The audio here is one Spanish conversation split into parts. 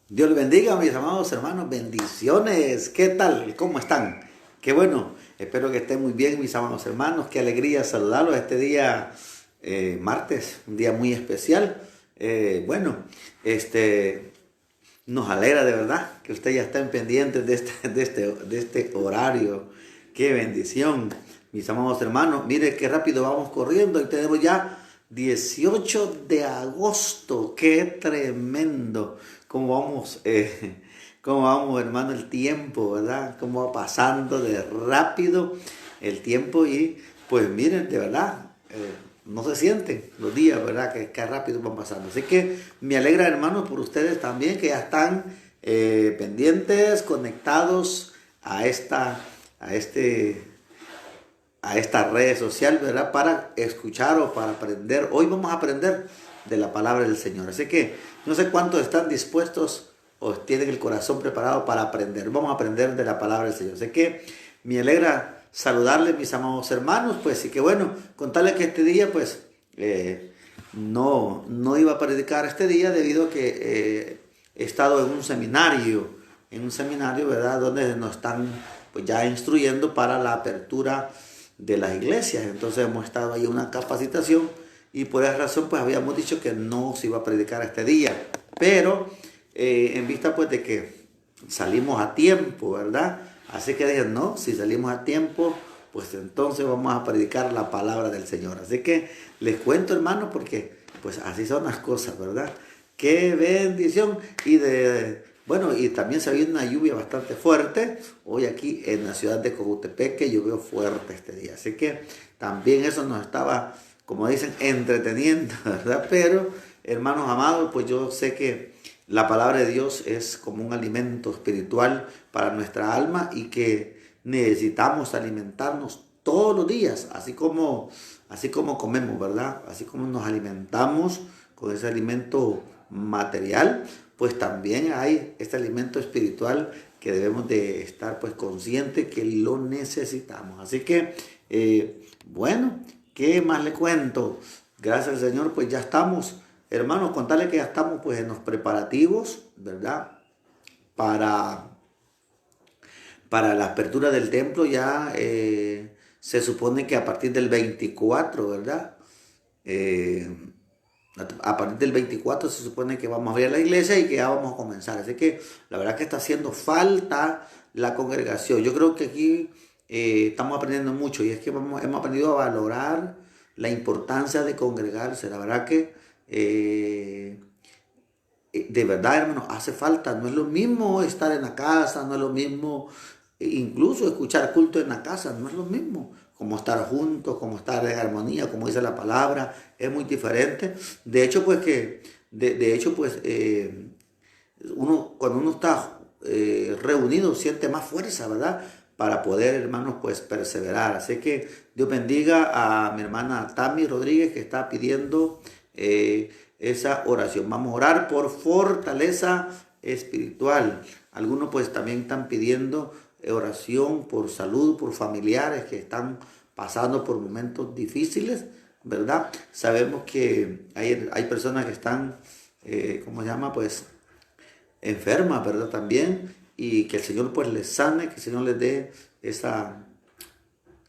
Dios les bendiga, mis amados hermanos. Bendiciones. ¿Qué tal? ¿Cómo están? Qué bueno. Espero que estén muy bien, mis amados hermanos. Qué alegría saludarlos este día martes, un día muy especial. Bueno, nos alegra de verdad que ustedes ya estén pendientes de este horario. Qué bendición, mis amados hermanos. Mire qué rápido vamos corriendo y tenemos ya 18 de agosto. Qué tremendo. Cómo vamos, cómo vamos, hermano, el tiempo, ¿verdad? Cómo va pasando de rápido el tiempo y pues miren, de verdad. No se sienten los días, ¿verdad? Que rápido van pasando. Así que me alegra, hermanos, por ustedes también que ya están pendientes, conectados a a este, a esta red social, ¿verdad? Para escuchar o para aprender. Hoy vamos a aprender de la palabra del Señor. Así que no sé cuántos están dispuestos o tienen el corazón preparado para aprender. Vamos a aprender de la palabra del Señor. Así que me alegra saludarles, mis amados hermanos, pues, y que bueno, contarles que este día, pues, no iba a predicar este día debido a que he estado en un seminario, ¿verdad? Donde nos están, pues, ya instruyendo para la apertura de las iglesias. Entonces hemos estado ahí en una capacitación y por esa razón, pues, habíamos dicho que no se iba a predicar este día. Pero en vista, pues, de que salimos a tiempo, ¿verdad? Así que dije, no, si salimos a tiempo, pues entonces vamos a predicar la palabra del Señor. Así que les cuento, hermano, porque pues así son las cosas, ¿verdad? Qué bendición. Bueno, y también se viene una lluvia bastante fuerte. Hoy aquí en la ciudad de Cojutepeque llovió fuerte este día. Así que también eso nos estaba, como dicen, entreteniendo, ¿verdad? Pero, hermanos amados, pues yo sé que la palabra de Dios es como un alimento espiritual para nuestra alma y que necesitamos alimentarnos todos los días, así como comemos, ¿verdad? Así como nos alimentamos con ese alimento material, pues también hay este alimento espiritual que debemos de estar pues conscientes que lo necesitamos. Así que, bueno, ¿qué más le cuento? Gracias al Señor, pues ya estamos. Hermanos, contarles que ya estamos pues en los preparativos, ¿verdad? Para, para la apertura del templo ya se supone que a partir del 24, ¿verdad? Eh, a partir del 24 se supone que vamos a abrir la iglesia y que ya vamos a comenzar. Así que la verdad que está haciendo falta la congregación. Yo creo que aquí estamos aprendiendo mucho y es que hemos aprendido a valorar la importancia de congregarse. La verdad que de verdad, hermano, hace falta. No es lo mismo estar en la casa, no es lo mismo, incluso escuchar culto en la casa, no es lo mismo. Como estar juntos, como estar en armonía, como dice la palabra, es muy diferente. De hecho, pues cuando uno está reunido, siente más fuerza, ¿verdad? Para poder, hermanos, pues perseverar. Así que Dios bendiga a mi hermana Tami Rodríguez que está pidiendo esa oración. Vamos a orar por fortaleza espiritual. Algunos pues también están pidiendo oración por salud, por familiares que están pasando por momentos difíciles, ¿verdad? Sabemos que hay personas que están, ¿cómo se llama? Pues enfermas, ¿verdad? También, y que el Señor pues les sane, que el Señor les dé esa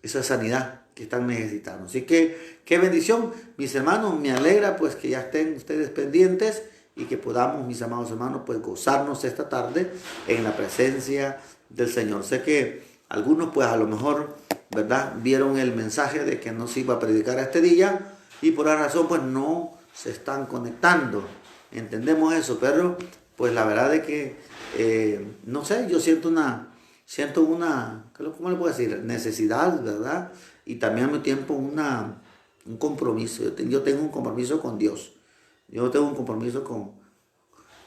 sanidad que están necesitando. Así que, qué bendición, mis hermanos, me alegra pues que ya estén ustedes pendientes y que podamos, mis amados hermanos, pues gozarnos esta tarde en la presencia del Señor. Sé que algunos pues a lo mejor, ¿verdad? Vieron el mensaje de que no se iba a predicar este día y por esa razón pues no se están conectando. Entendemos eso, pero pues la verdad es que, no sé, yo siento una, ¿cómo le puedo decir? Necesidad, ¿verdad? Y también al mismo tiempo un compromiso. Yo tengo un compromiso con Dios. Yo no tengo un compromiso con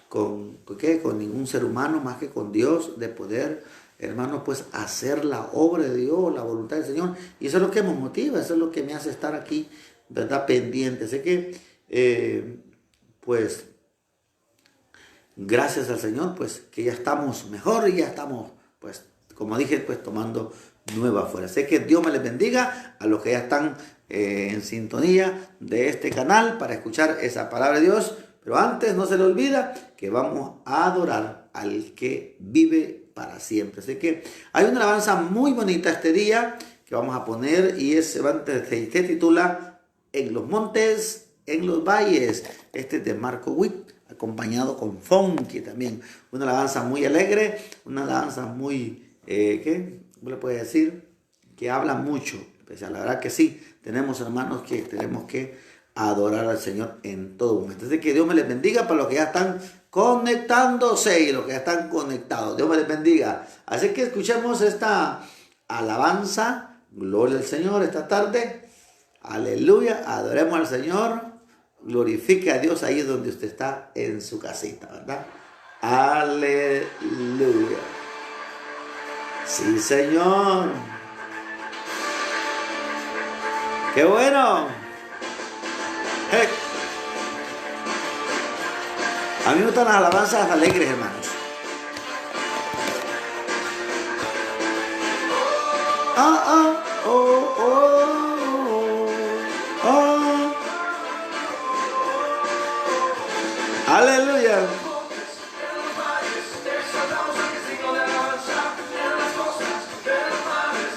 ningún ser humano más que con Dios, de poder, hermanos, pues hacer la obra de Dios, la voluntad del Señor. Y eso es lo que me motiva, eso es lo que me hace estar aquí, ¿verdad? Pendiente. Sé que, pues, gracias al Señor, pues que ya estamos mejor y ya estamos, pues, como dije, pues tomando nueva fuerza. Sé que Dios me les bendiga a los que ya están en sintonía de este canal para escuchar esa palabra de Dios. Pero antes no se le olvida que vamos a adorar al que vive para siempre. Así que hay una alabanza muy bonita este día que vamos a poner y se titula En los montes, en los valles. Este es de Marco Witt, acompañado con funky también. Una alabanza muy alegre, una alabanza muy, ¿qué? ¿Cómo le puede decir? Que habla mucho. Especial. La verdad que sí, tenemos hermanos que tenemos que adorar al Señor en todo momento. Así que Dios me les bendiga para los que ya están conectándose y los que ya están conectados. Dios me les bendiga. Así que escuchemos esta alabanza. Gloria al Señor esta tarde. Aleluya. Adoremos al Señor. Glorifique a Dios ahí donde usted está en su casita, ¿verdad? Aleluya. Sí, Señor. ¡Qué bueno! Hey. A mí me gustan las alabanzas alegres, hermanos. Ah, ah, oh, oh, oh, oh. Aleluya.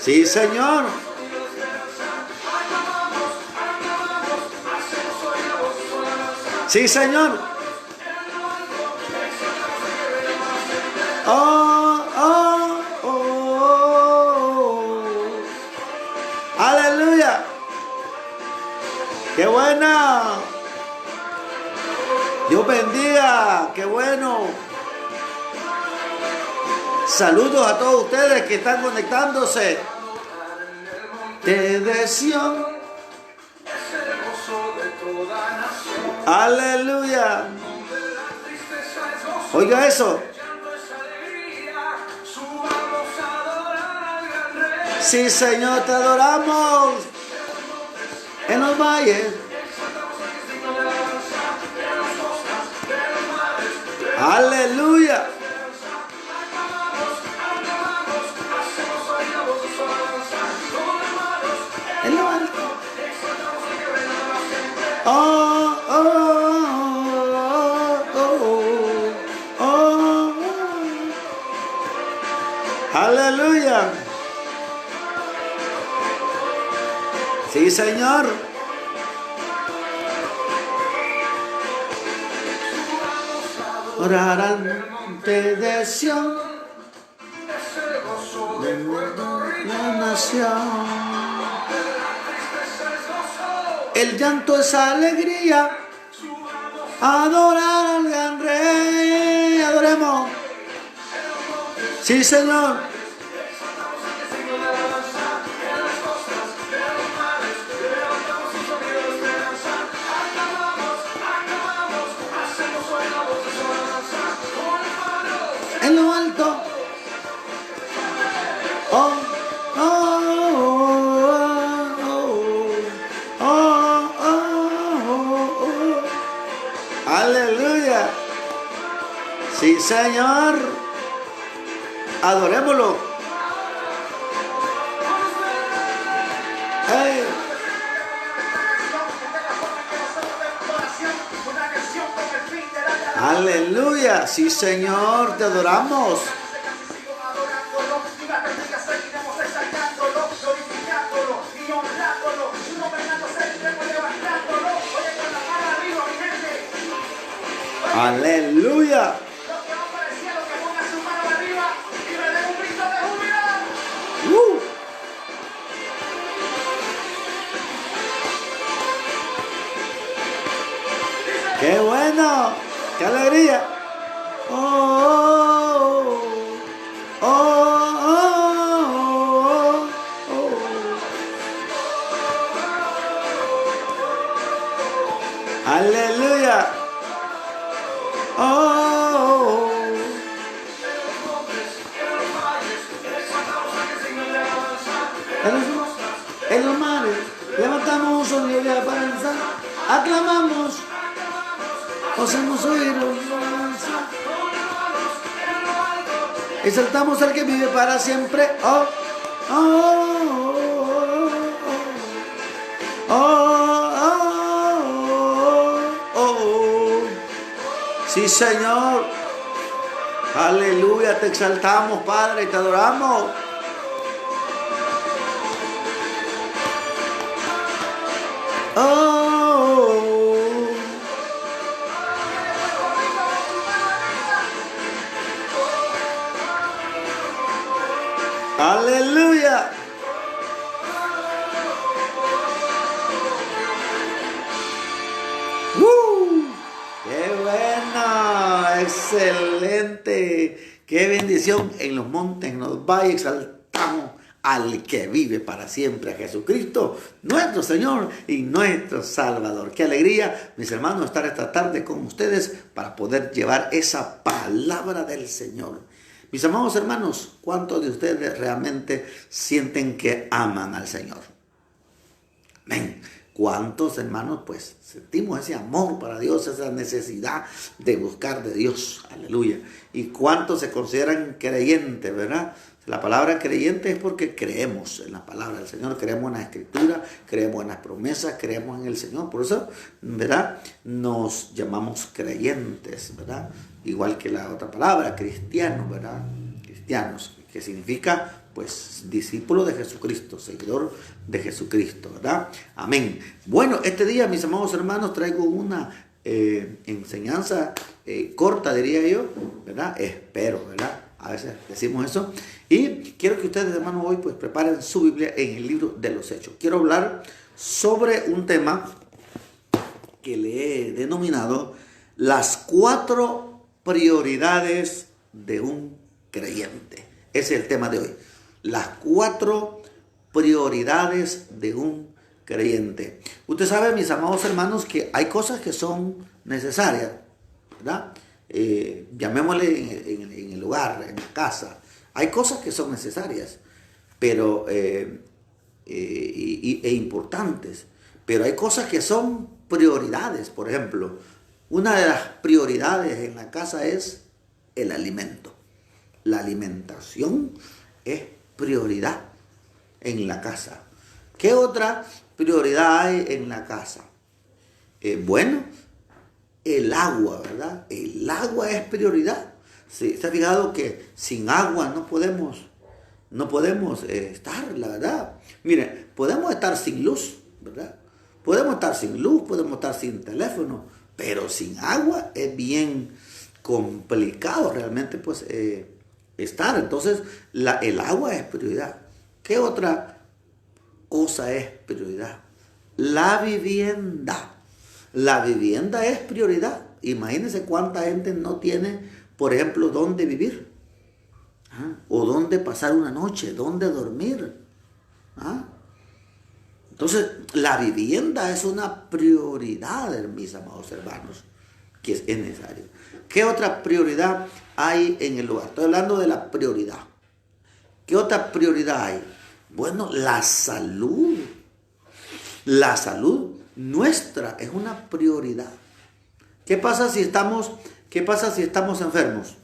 Sí, Señor. Sí, Señor. Oh, oh, oh. Aleluya. Qué buena. Dios bendiga. Qué bueno. Saludos a todos ustedes que están conectándose. De Sion. Aleluya. Oiga eso. Sí, Señor, te adoramos. En los valles. Aleluya. En lo alto. Oh, oh, oh, oh, oh. Aleluya. Sí, Señor. Orar al monte de Sion, de la nación. El llanto es alegría. Adorar al gran Rey. Adoremos. Sí, Señor. En lo alto. Oh, oh, oh, oh, oh, oh. Aleluya. Sí, Señor. Adorémoslo. Hey. Aleluya. Sí, Señor, te adoramos. Aleluya. ¡Qué bueno! ¡Qué alegría! ¡Oh! ¡Oh! ¡Oh! ¡Oh! ¡Oh! ¡Aleluya! ¡Oh! En los mares levantamos un sonido de alabanza, aclamamos. Os hemos oído, exaltamos al que vive para siempre. Oh, oh, oh, oh, oh, oh, oh. Sí, Señor. Aleluya, te exaltamos, Padre, y te adoramos. Oh. Aleluya. ¡Qué bueno! ¡Excelente! ¡Qué bendición! En los montes, en los valles, exaltamos al que vive para siempre, a Jesucristo, nuestro Señor y nuestro Salvador. ¡Qué alegría, mis hermanos, estar esta tarde con ustedes para poder llevar esa palabra del Señor! Mis amados hermanos, ¿cuántos de ustedes realmente sienten que aman al Señor? Amén. ¿Cuántos hermanos pues sentimos ese amor para Dios, esa necesidad de buscar de Dios? Aleluya. ¿Y cuántos se consideran creyentes, verdad? La palabra creyente es porque creemos en la palabra del Señor, creemos en la Escritura, creemos en las promesas, creemos en el Señor. Por eso, ¿verdad? Nos llamamos creyentes, ¿verdad? Igual que la otra palabra, cristianos, ¿verdad? Cristianos, que significa pues discípulo de Jesucristo, seguidor de Jesucristo, ¿verdad? Amén. Bueno, este día, mis amados hermanos, traigo una enseñanza corta, diría yo, ¿verdad? Espero, ¿verdad? A veces decimos eso. Y quiero que ustedes, hermanos, hoy pues preparen su Biblia en el libro de los Hechos. Quiero hablar sobre un tema que le he denominado las 4 prioridades de un creyente. Ese es el tema de hoy. Las 4 prioridades de un creyente. Usted sabe, mis amados hermanos, que hay cosas que son necesarias, ¿verdad? Llamémosle en el hogar, en la casa. Hay cosas que son necesarias, pero e importantes. Pero hay cosas que son prioridades. Por ejemplo, una de las prioridades en la casa es el alimento. La alimentación es prioridad en la casa. ¿Qué otra prioridad hay en la casa? Bueno, el agua, ¿verdad? El agua es prioridad. ¿Sí? ¿Se ha fijado que sin agua no podemos estar, la verdad? Mire, podemos estar sin luz, ¿verdad? Podemos estar sin luz, podemos estar sin teléfono, pero sin agua es bien complicado realmente, pues, estar. Entonces, el agua es prioridad. ¿Qué otra cosa es prioridad? La vivienda. La vivienda es prioridad. Imagínense cuánta gente no tiene, por ejemplo, dónde vivir. ¿Ah? O dónde pasar una noche, dónde dormir. ¿Ah? Entonces, la vivienda es una prioridad, mis amados hermanos, que es necesario. ¿Qué otra prioridad hay en el hogar? Estoy hablando de la prioridad. ¿Qué otra prioridad hay? Bueno, la salud. La salud nuestra es una prioridad. ¿Qué pasa si estamos enfermos?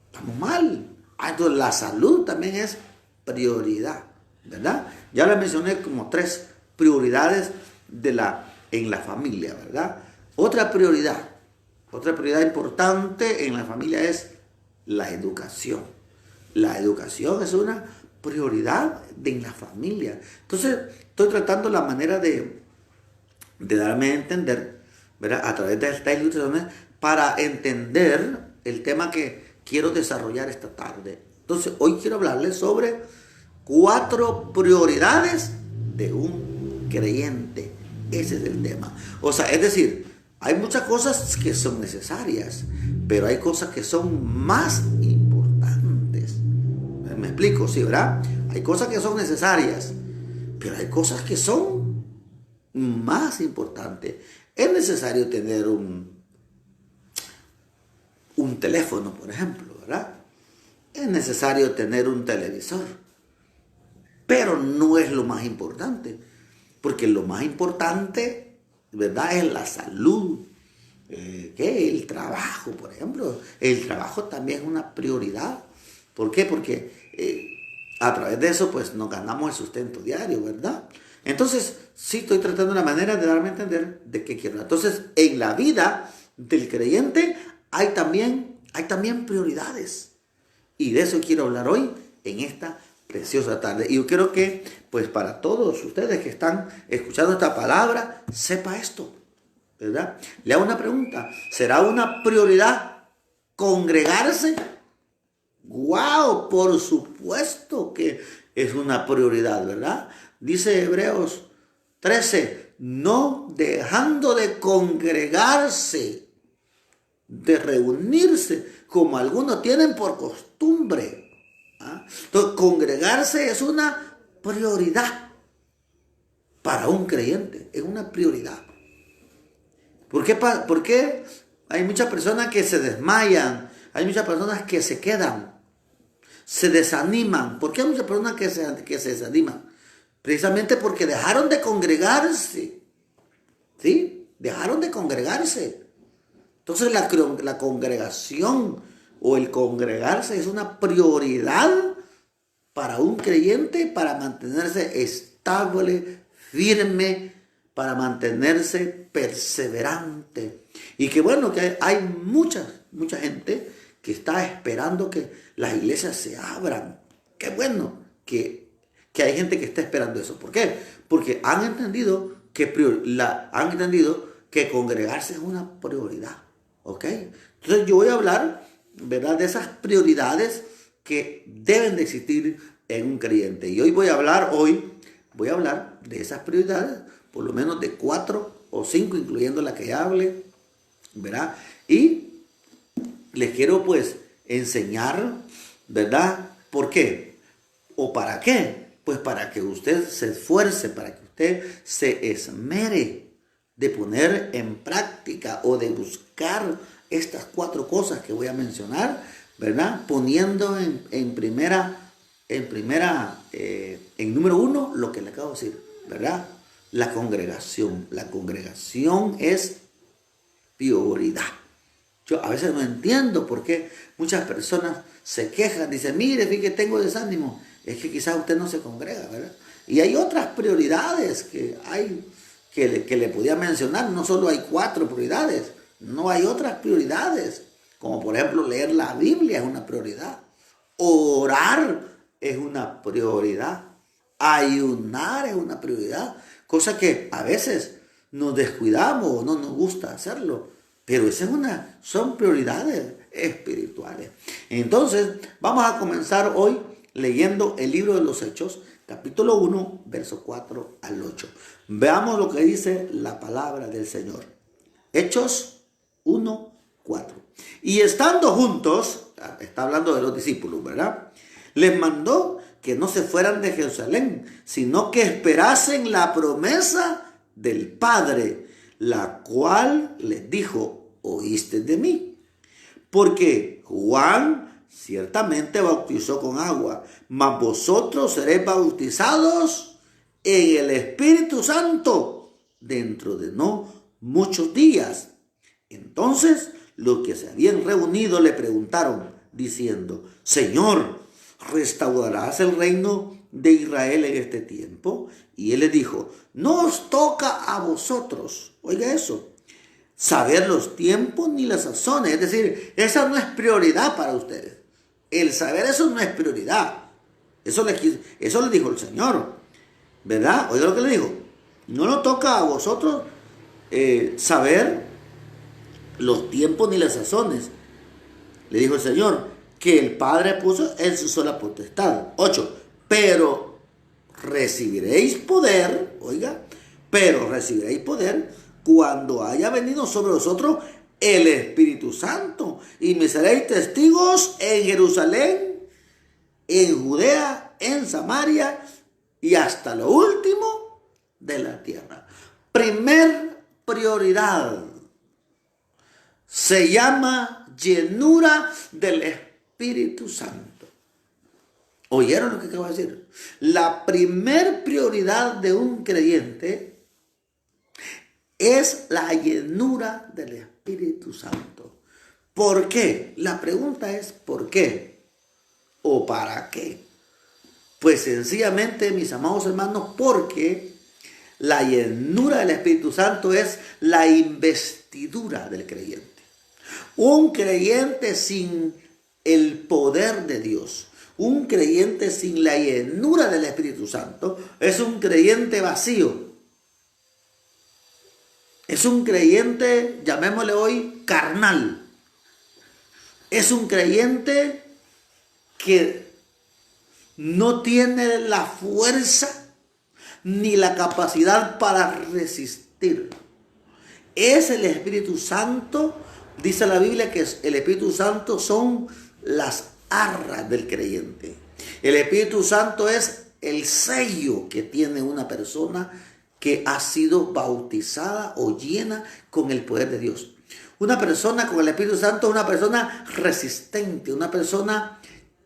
Estamos mal. Entonces la salud también es prioridad, ¿verdad? Ya les mencioné como 3 prioridades en la familia, ¿verdad? Otra prioridad importante en la familia es la educación. La educación es una prioridad en la familia. Entonces, estoy tratando la manera de darme a entender, ¿verdad? A través de estas ilustraciones para entender el tema que quiero desarrollar esta tarde. Entonces, hoy quiero hablarles sobre 4 prioridades de un creyente. Ese es el tema. O sea, es decir, hay muchas cosas que son necesarias, pero hay cosas que son más importantes. ¿Me explico? Sí, ¿verdad? Hay cosas que son necesarias, pero hay cosas que son más importantes. Es necesario tener un teléfono, por ejemplo, ¿verdad? Es necesario tener un televisor, pero no es lo más importante, porque lo más importante, ¿verdad?, es la salud. El trabajo, por ejemplo. El trabajo también es una prioridad. ¿Por qué? Porque a través de eso pues nos ganamos el sustento diario, ¿verdad? Entonces, sí estoy tratando una manera de darme a entender de qué quiero. Entonces, en la vida del creyente hay también prioridades. Y de eso quiero hablar hoy en esta preciosa tarde. Y yo quiero que, pues para todos ustedes que están escuchando esta palabra, sepa esto, ¿verdad? Le hago una pregunta. ¿Será una prioridad congregarse? ¡Wow! Por supuesto que es una prioridad, ¿verdad? Dice Hebreos 13, no dejando de congregarse, de reunirse, como algunos tienen por costumbre. Entonces, congregarse es una prioridad para un creyente, es una prioridad. ¿Por qué hay muchas personas que se desmayan? Hay muchas personas que se quedan, se desaniman. ¿Por qué hay muchas personas que se desaniman? Precisamente porque dejaron de congregarse, ¿sí? Dejaron de congregarse. Entonces la congregación o el congregarse es una prioridad para un creyente, para mantenerse estable, firme, para mantenerse perseverante. Y que bueno, que hay mucha gente que está esperando que las iglesias se abran. Qué bueno que hay gente que está esperando eso. ¿Por qué? Porque han entendido que congregarse es una prioridad. ¿Ok? Entonces yo voy a hablar, ¿verdad?, de esas prioridades que deben de existir en un creyente. Y hoy voy a hablar de esas prioridades, por lo menos de 4 o 5, incluyendo la que hable, ¿verdad? Y les quiero pues enseñar, ¿verdad? ¿Por qué? ¿O para qué? Pues para que usted se esfuerce, para que usted se esmere de poner en práctica o de buscar estas 4 cosas que voy a mencionar, ¿verdad? Poniendo en número 1 lo que le acabo de decir, ¿verdad? La congregación. La congregación es prioridad. Yo a veces no entiendo por qué muchas personas se quejan, dicen, mire, fíjate que tengo desánimo. Es que quizás usted no se congrega, ¿verdad? Y hay otras prioridades que le podía mencionar. No solo hay 4 prioridades, no hay otras prioridades. Como por ejemplo leer la Biblia es una prioridad. Orar es una prioridad. Ayunar es una prioridad. Cosa que a veces nos descuidamos o no nos gusta hacerlo. Pero son prioridades espirituales. Entonces vamos a comenzar hoy leyendo el libro de los Hechos, capítulo 1, verso 4 al 8. Veamos lo que dice la palabra del Señor. Hechos 1, 4. Y estando juntos, está hablando de los discípulos, ¿verdad? Les mandó que no se fueran de Jerusalén, sino que esperasen la promesa del Padre, la cual les dijo, oíste de mí. Porque Juan ciertamente bautizó con agua, mas vosotros seréis bautizados en el Espíritu Santo dentro de no muchos días. Entonces los que se habían reunido le preguntaron, diciendo, Señor, ¿restaurarás el reino de Israel en este tiempo? Y él les dijo, no os toca a vosotros, oiga eso, saber los tiempos ni las sazones. Es decir, esa no es prioridad para ustedes. El saber eso no es prioridad. Eso le dijo el Señor, ¿verdad? Oiga lo que le dijo. No nos toca a vosotros saber los tiempos ni las sazones. Le dijo el Señor, que el Padre puso en su sola potestad. 8. Pero recibiréis poder, oiga, cuando haya venido sobre vosotros el Espíritu Santo, y me seréis testigos en Jerusalén, en Judea, en Samaria y hasta lo último de la tierra. Primer prioridad se llama llenura del Espíritu Santo. ¿Oyeron lo que acabo de decir? La primer prioridad de un creyente es la llenura del Espíritu Santo. ¿Por qué? La pregunta es ¿por qué? ¿O para qué? Pues sencillamente, mis amados hermanos, porque la llenura del Espíritu Santo es la investidura investidura del creyente. Un creyente sin el poder de Dios, un creyente sin la llenura del Espíritu Santo, es un creyente vacío. Es un creyente, llamémosle hoy, carnal. Es un creyente que no tiene la fuerza ni la capacidad para resistir. Es el Espíritu Santo, dice la Biblia que el Espíritu Santo son las arras del creyente. El Espíritu Santo es el sello que tiene una persona que ha sido bautizada o llena con el poder de Dios. Una persona con el Espíritu Santo es una persona resistente, una persona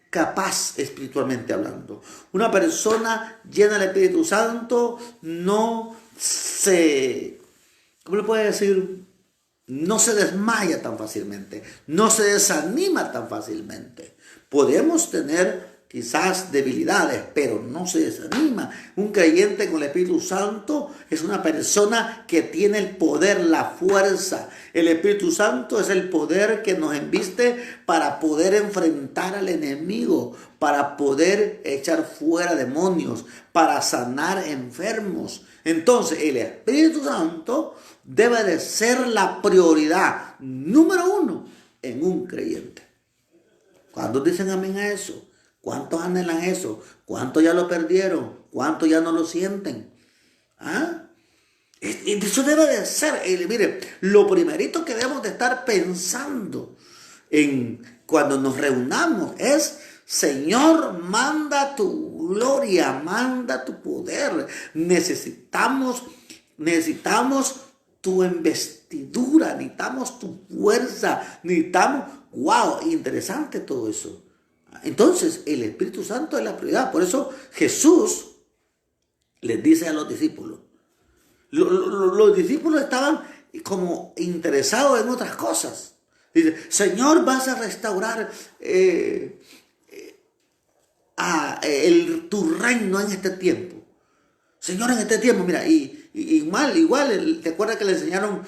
capaz espiritualmente hablando. Una persona llena del Espíritu Santo no se, ¿cómo le puedo decir? No se desmaya tan fácilmente, no se desanima tan fácilmente. Podemos tener quizás debilidades, pero no se desanima. Un creyente con el Espíritu Santo es una persona que tiene el poder, la fuerza. El Espíritu Santo es el poder que nos embiste para poder enfrentar al enemigo, para poder echar fuera demonios, para sanar enfermos. Entonces, el Espíritu Santo debe de ser la prioridad número 1 en un creyente. ¿Cuántos dicen amén a eso? ¿Cuántos anhelan eso? ¿Cuántos ya lo perdieron? ¿Cuántos ya no lo sienten? ¿Ah? Eso debe de ser. Mire, lo primerito que debemos de estar pensando cuando nos reunamos es: Señor, manda tu gloria, manda tu poder. Necesitamos tu investidura, necesitamos tu fuerza, wow, interesante todo eso. Entonces, el Espíritu Santo es la prioridad. Por eso Jesús les dice a los discípulos. Los discípulos estaban como interesados en otras cosas. Dice: Señor, vas a restaurar tu reino en este tiempo. Señor, en este tiempo, mira, igual, ¿te acuerdas que le enseñaron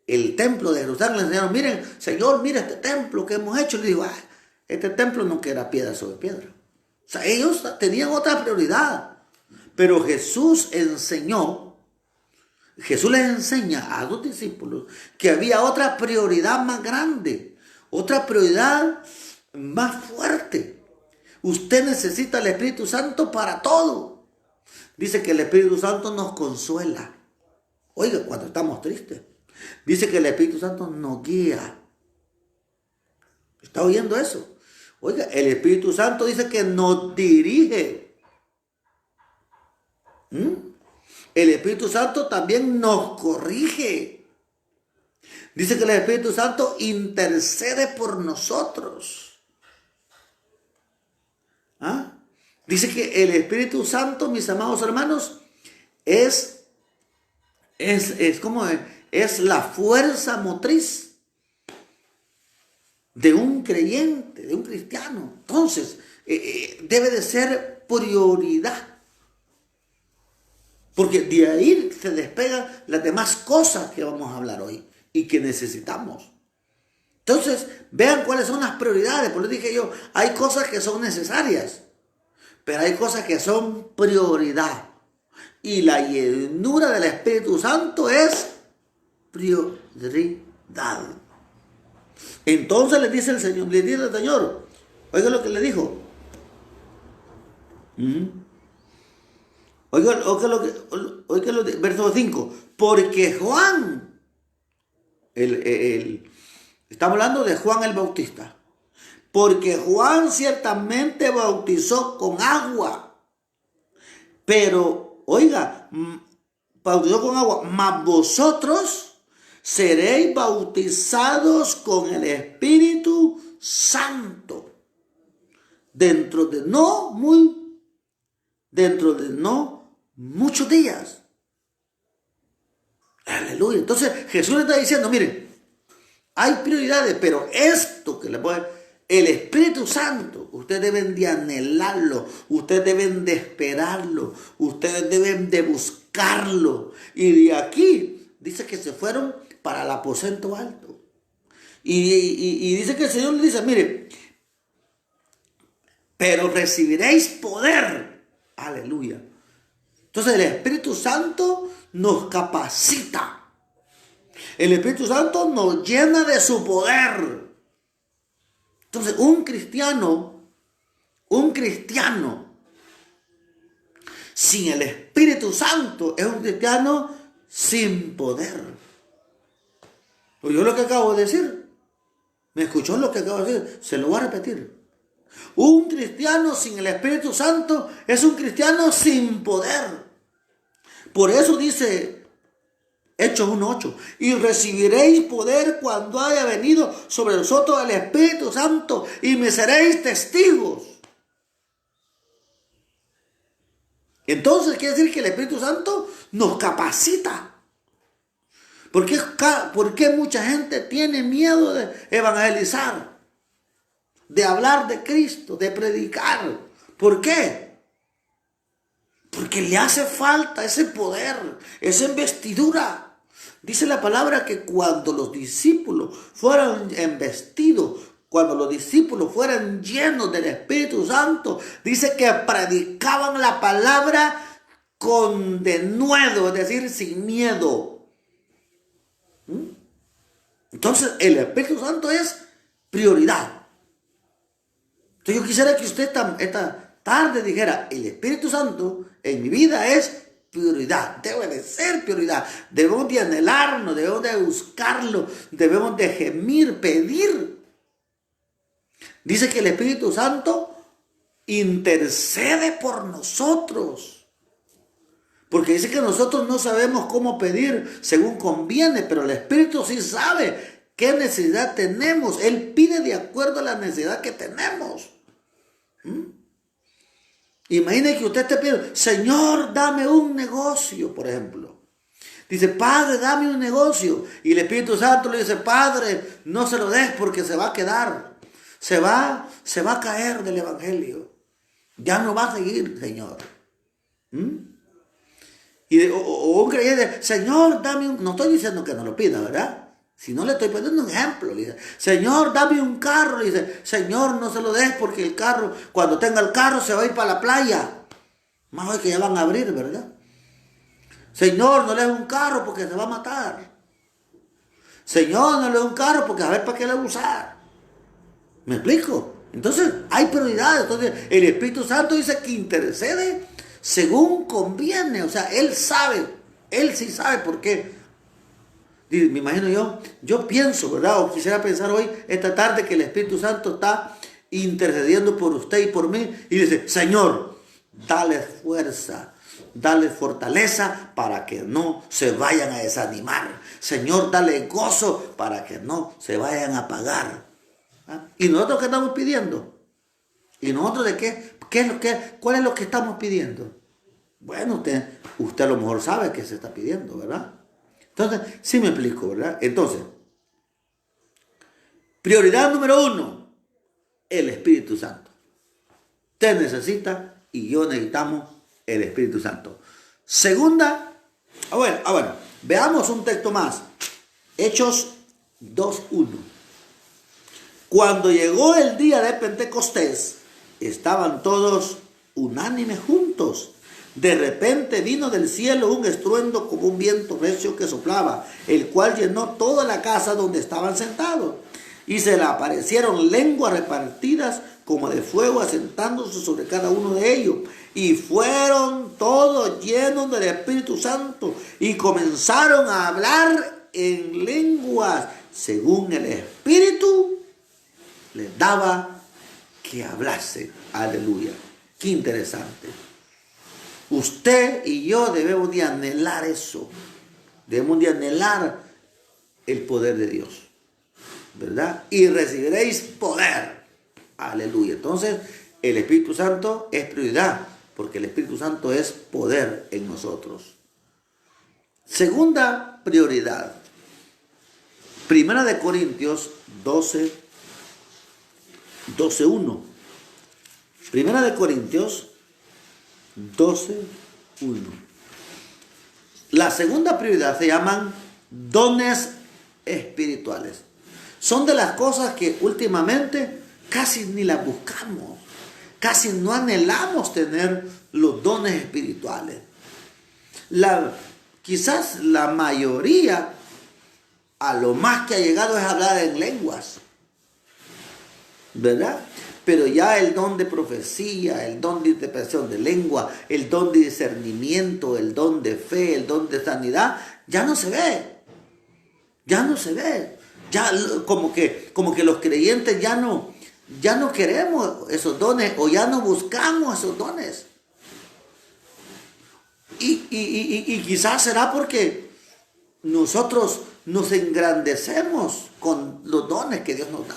el templo de Jerusalén? Le enseñaron: miren, Señor, mira este templo que hemos hecho. Le digo: este templo no queda piedra sobre piedra. O sea, ellos tenían otra prioridad. Pero Jesús les enseña a los discípulos que había otra prioridad más grande, otra prioridad más fuerte. Usted necesita el Espíritu Santo para todo. Dice que el Espíritu Santo nos consuela. Oiga, cuando estamos tristes. Dice que el Espíritu Santo nos guía. ¿Está oyendo eso? Oiga, el Espíritu Santo dice que nos dirige. El Espíritu Santo también nos corrige. Dice que el Espíritu Santo intercede por nosotros. Dice que el Espíritu Santo, mis amados hermanos, es la fuerza motriz de un creyente, de un cristiano. Entonces, debe de ser prioridad. Porque de ahí se despegan las demás cosas que vamos a hablar hoy y que necesitamos. Entonces, vean cuáles son las prioridades. Por eso dije yo, hay cosas que son necesarias, pero hay cosas que son prioridad. Y la llenura del Espíritu Santo es prioridad. Entonces le dice el Señor, oiga lo que le dijo. Oiga lo que verso 5. Porque Juan, estamos hablando de Juan el Bautista. Porque Juan ciertamente bautizó con agua. Pero, oiga, bautizó con agua, mas vosotros seréis bautizados con el Espíritu Santo dentro de no muchos días. Aleluya. Entonces Jesús le está diciendo: miren, hay prioridades, pero esto que le voy a decir, el Espíritu Santo, ustedes deben de anhelarlo, ustedes deben de esperarlo, ustedes deben de buscarlo. Y de aquí dice que se fueron para el aposento alto. Y dice que el Señor le dice, mire, pero recibiréis poder. Aleluya. Entonces el Espíritu Santo nos capacita. El Espíritu Santo nos llena de su poder. Entonces un cristiano sin el Espíritu Santo es un cristiano sin poder. ¿Oyó lo que acabo de decir? ¿Me escuchó lo que acabo de decir? Se lo voy a repetir. Un cristiano sin el Espíritu Santo es un cristiano sin poder. Por eso dice Hechos 1:8, y recibiréis poder cuando haya venido sobre vosotros el Espíritu Santo y me seréis testigos. Entonces quiere decir que el Espíritu Santo nos capacita. ¿Por qué mucha gente tiene miedo de evangelizar? De hablar de Cristo, de predicar. ¿Por qué? Porque le hace falta ese poder, esa investidura. Dice la palabra que cuando los discípulos fueran investidos, cuando los discípulos fueran llenos del Espíritu Santo, dice que predicaban la palabra con denuedo, es decir, sin miedo. Entonces el Espíritu Santo es prioridad. Entonces yo quisiera que usted esta tarde dijera, el Espíritu Santo en mi vida es prioridad, debe de ser prioridad. Debemos de anhelarnos, debemos de buscarlo, debemos de gemir, pedir. Dice que el Espíritu Santo intercede por nosotros. Porque dice que nosotros no sabemos cómo pedir según conviene, pero el Espíritu sí sabe qué necesidad tenemos. Él pide de acuerdo a la necesidad que tenemos. Imagine que usted te pide, Señor, dame un negocio, por ejemplo. Dice, Padre, dame un negocio. Y el Espíritu Santo le dice, Padre, no se lo des porque se va a quedar. Se va a caer del Evangelio. Ya no va a seguir, Señor. O un creyente, Señor, dame un... No estoy diciendo que no lo pida, ¿verdad? Si no, le estoy poniendo un ejemplo. Le dice, Señor, dame un carro. Le dice, Señor, no se lo des porque el carro, cuando tenga el carro, se va a ir para la playa. Más hoy que ya van a abrir, ¿verdad? Señor, no le des un carro porque se va a matar. Señor, no le des un carro porque a ver para qué le va a usar. ¿Me explico? Entonces, hay prioridades. Entonces, el Espíritu Santo dice que intercede según conviene. O sea, Él sabe. Él sí sabe por qué. Me imagino yo pienso, ¿verdad? O quisiera pensar hoy, esta tarde, que el Espíritu Santo está intercediendo por usted y por mí. Y dice, Señor, dale fuerza, dale fortaleza para que no se vayan a desanimar. Señor, dale gozo para que no se vayan a apagar. ¿Ah? ¿Y nosotros qué estamos pidiendo? ¿Y nosotros de qué? ¿Cuál es lo que estamos pidiendo? Bueno, usted a lo mejor sabe qué se está pidiendo, ¿verdad? Entonces, sí me explico, ¿verdad? Entonces, prioridad número 1, el Espíritu Santo. Usted necesita y yo necesitamos el Espíritu Santo. Segunda, bueno, veamos un texto más. Hechos 2:1. Cuando llegó el día de Pentecostés, estaban todos unánimes juntos. De repente vino del cielo un estruendo como un viento recio que soplaba, el cual llenó toda la casa donde estaban sentados. Y se le aparecieron lenguas repartidas como de fuego, asentándose sobre cada uno de ellos. Y fueron todos llenos del Espíritu Santo y comenzaron a hablar en lenguas según el Espíritu les daba que hablase. Aleluya. Qué interesante. Usted y yo debemos de anhelar eso. Debemos de anhelar el poder de Dios, ¿verdad? Y recibiréis poder. Aleluya. Entonces, el Espíritu Santo es prioridad, porque el Espíritu Santo es poder en nosotros. Segunda prioridad. Primera de Corintios 12:1. Primera de Corintios 12:1. La segunda prioridad se llaman dones espirituales. Son de las cosas que últimamente casi ni las buscamos. Casi no anhelamos tener los dones espirituales. Quizás la mayoría a lo más que ha llegado es hablar en lenguas, ¿verdad? Pero ya el don de profecía, el don de interpretación de lengua, el don de discernimiento, el don de fe, el don de sanidad, ya no se ve. Ya no se ve. Ya como que los creyentes ya no queremos esos dones o ya no buscamos esos dones. Y quizás será porque nosotros nos engrandecemos con los dones que Dios nos da.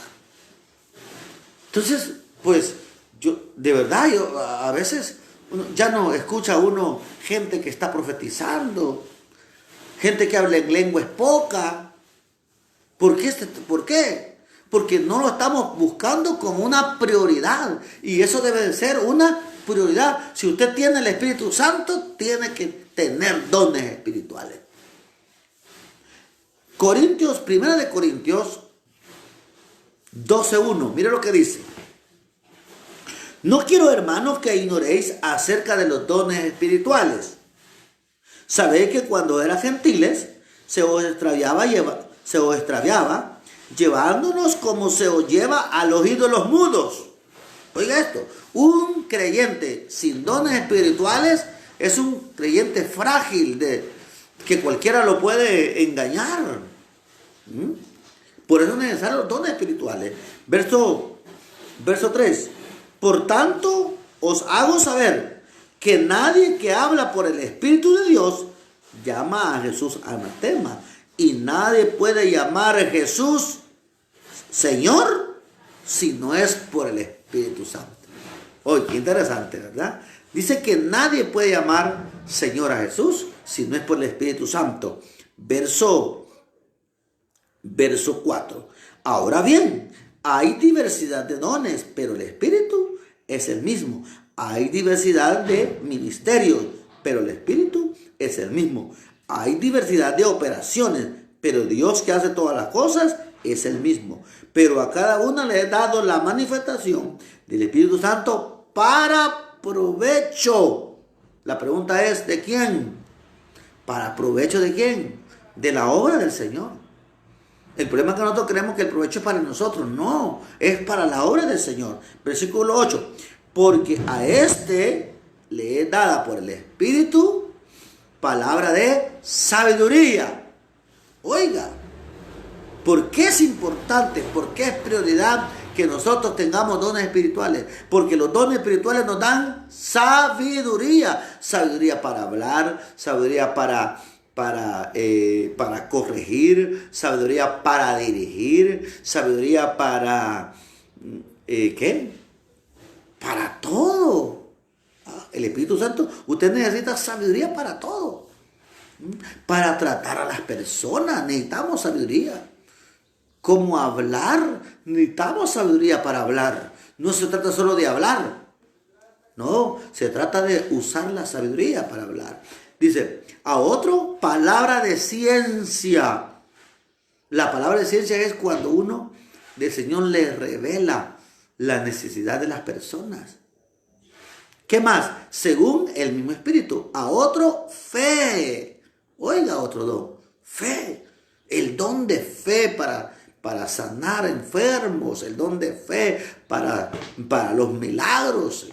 Entonces, pues, de verdad, a veces ya no escucha uno gente que está profetizando, gente que habla en lengua es poca. ¿Por qué? Porque no lo estamos buscando como una prioridad. Y eso debe de ser una prioridad. Si usted tiene el Espíritu Santo, tiene que tener dones espirituales. 1 de Corintios 12:1. Mire lo que dice. No quiero, hermanos, que ignoréis acerca de los dones espirituales. Sabéis que cuando eran gentiles se os extraviaba llevándonos como se os lleva a los ídolos mudos. Oiga esto, un creyente sin dones espirituales es un creyente frágil que cualquiera lo puede engañar. Por eso es necesario los dones espirituales. Verso 3. Por tanto, os hago saber que nadie que habla por el Espíritu de Dios llama a Jesús anatema. Y nadie puede llamar a Jesús Señor si no es por el Espíritu Santo. Oye, qué interesante, ¿verdad? Dice que nadie puede llamar Señor a Jesús si no es por el Espíritu Santo. Verso 4. Ahora bien, hay diversidad de dones, pero el Espíritu es el mismo. Hay diversidad de ministerios, pero el Espíritu es el mismo. Hay diversidad de operaciones, pero Dios que hace todas las cosas es el mismo. Pero a cada uno le he dado la manifestación del Espíritu Santo para provecho. La pregunta es, ¿de quién? ¿Para provecho de quién? De la obra del Señor. El problema es que nosotros creemos que el provecho es para nosotros. No, es para la obra del Señor. Versículo 8. Porque a este le he dada por el Espíritu palabra de sabiduría. Oiga, ¿por qué es importante? ¿Por qué es prioridad que nosotros tengamos dones espirituales? Porque los dones espirituales nos dan sabiduría. Sabiduría para hablar, sabiduría para corregir, sabiduría para dirigir, sabiduría para ¿qué? Para todo. El Espíritu Santo, usted necesita sabiduría para todo. Para tratar a las personas necesitamos sabiduría. Cómo hablar, necesitamos sabiduría para hablar. No se trata solo de hablar. No, se trata de usar la sabiduría para hablar. Dice, a otro, palabra de ciencia. La palabra de ciencia es cuando uno, del Señor, le revela la necesidad de las personas. ¿Qué más? Según el mismo Espíritu. A otro, fe. Oiga, otro don. Fe. El don de fe para sanar enfermos. El don de fe para los milagros.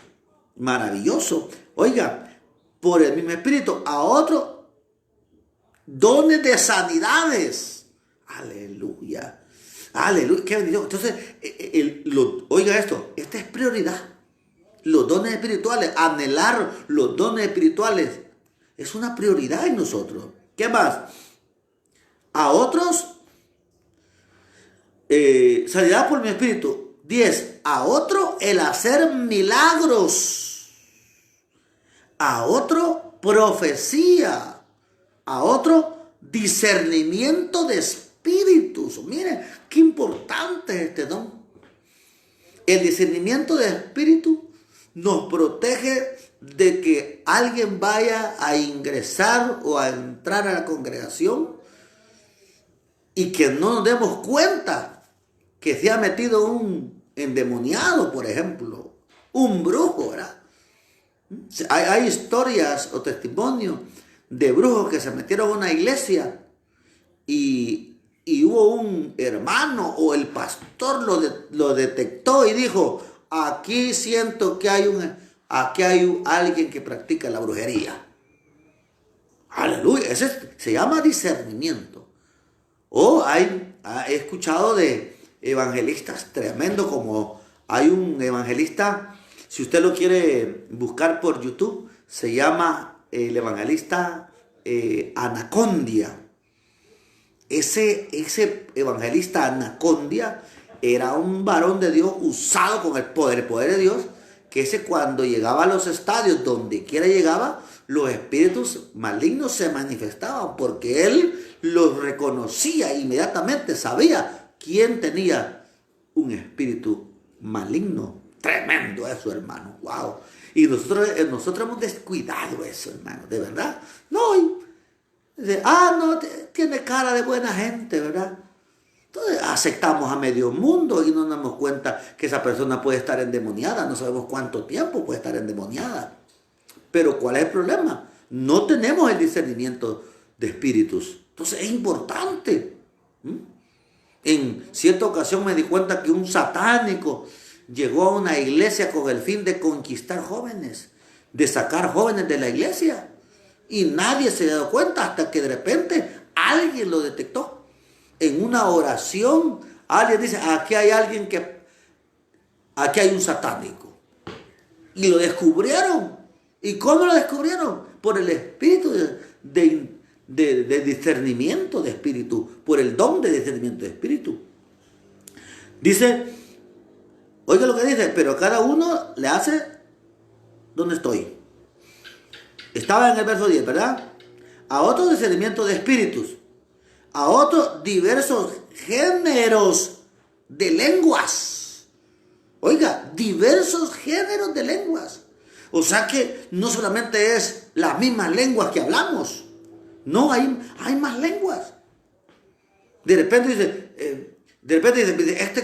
Maravilloso. Oiga, por el mismo Espíritu. A otro, dones de sanidades. Aleluya. Aleluya. Qué bendición. Entonces, oiga esto. Esta es prioridad. Los dones espirituales, anhelar los dones espirituales es una prioridad en nosotros. ¿Qué más? A otros, sanidad por mi espíritu. 10. A otro, el hacer milagros. A otro, profecía. A otro, discernimiento de espíritus. Miren, qué importante es este don. El discernimiento de espíritu nos protege de que alguien vaya a ingresar o a entrar a la congregación y que no nos demos cuenta que se ha metido un endemoniado, por ejemplo, un brujo, ¿verdad? Hay historias o testimonios de brujos que se metieron a una iglesia y hubo un hermano o el pastor lo detectó y dijo, aquí siento que aquí hay alguien que practica la brujería. Aleluya, ese se llama discernimiento. O he escuchado de evangelistas tremendos, como hay un evangelista, si usted lo quiere buscar por YouTube, se llama el evangelista Anacondia. Ese evangelista Anacondia era un varón de Dios usado con el poder de Dios, que cuando llegaba a los estadios, donde quiera llegaba, los espíritus malignos se manifestaban, porque él los reconocía inmediatamente, sabía quién tenía un espíritu maligno. Tremendo eso, hermano, wow. Y nosotros hemos descuidado eso, hermano, de verdad. No, no, tiene cara de buena gente, ¿verdad? Entonces aceptamos a medio mundo y no nos damos cuenta que esa persona puede estar endemoniada. No sabemos cuánto tiempo puede estar endemoniada. Pero ¿cuál es el problema? No tenemos el discernimiento de espíritus. Entonces es importante. En cierta ocasión me di cuenta que un satánico llegó a una iglesia con el fin de conquistar jóvenes, de sacar jóvenes de la iglesia. Y nadie se dio cuenta hasta que de repente alguien lo detectó. En una oración, alguien dice, aquí hay un satánico. Y lo descubrieron. ¿Y cómo lo descubrieron? Por el espíritu de discernimiento de espíritu, por el don de discernimiento de espíritu. Dice, oiga lo que dice, pero cada uno le hace donde estoy. Estaba en el verso 10, ¿verdad? A otro discernimiento de espíritus, a otros diversos géneros de lenguas. Oiga, diversos géneros de lenguas. O sea que no solamente es las mismas lenguas que hablamos. No, hay más lenguas. De repente dice,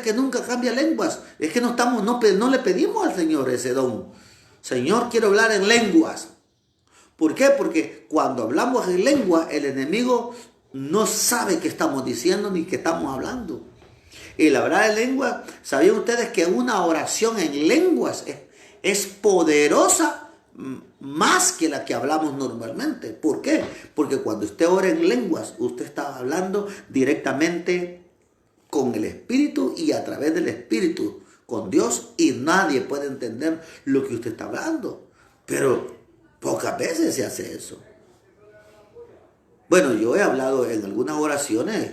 que nunca cambia lenguas. Es que no le pedimos al Señor ese don. Señor, quiero hablar en lenguas. ¿Por qué? Porque cuando hablamos en lengua, el enemigo no sabe qué estamos diciendo ni qué estamos hablando. El hablar en lengua, ¿sabían ustedes que una oración en lenguas es poderosa más que la que hablamos normalmente? ¿Por qué? Porque cuando usted ora en lenguas, usted está hablando directamente con el Espíritu y a través del Espíritu con Dios, y nadie puede entender lo que usted está hablando. Pero pocas veces se hace eso. Bueno, yo he hablado en algunas oraciones,